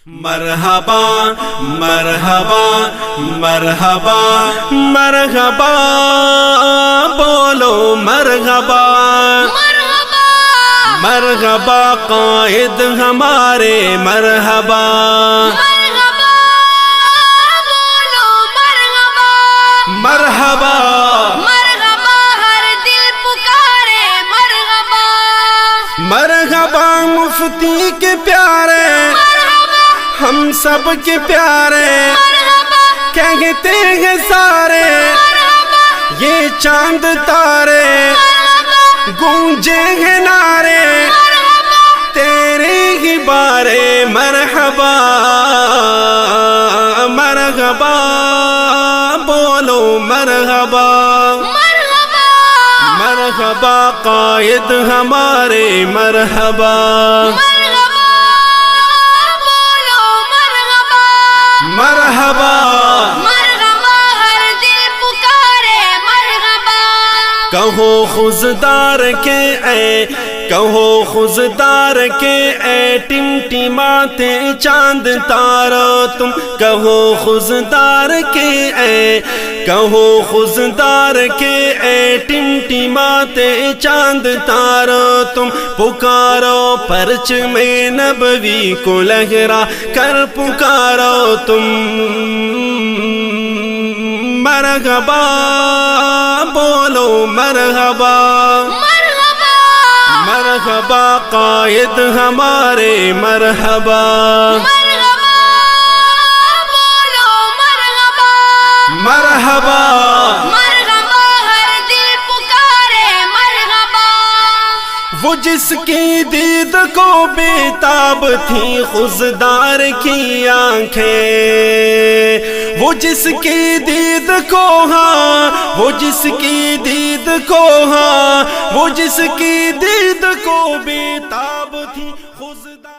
مرحبا مرحبا مرحبا مرحبا بولو مرحبا مرحبا قائد ہمارے مرحبا مرحبا مرحبا ہر دل پکارے مرحبا مرحبا مفتی کے پیارے ہم سب کے پیارے کہتے ہیں سارے یہ چاند تارے گونجے ہیں نعرے تیرے ہی بارے مرحبا مرحبا بولو مرحبا مرحبا قائد ہمارے مرحبا مرحبا مرحبا ہر دل پکارے مرحبا کہو خزدار کے اے کہو خزدار کے اے ٹمٹماتے چاند تارو تم کہو خزدار کے اے کہو خزدار کے اے ٹمٹماتے چاند تارو تم پکارو پرچم نبوی کو لہرا کر پکارو تم مرحبا بولو مرحبا مرحبا قائد ہمارے مرحبا مرحبا مرحبا ہر دل پکارے مرحبا وہ جس کی دید کو بےتاب تھی خزدار کی آنکھیں وہ جس کی دید کو ہاں وہ جس کی دید کو ہاں وہ جس کی دید کو بےتاب تھی خزدار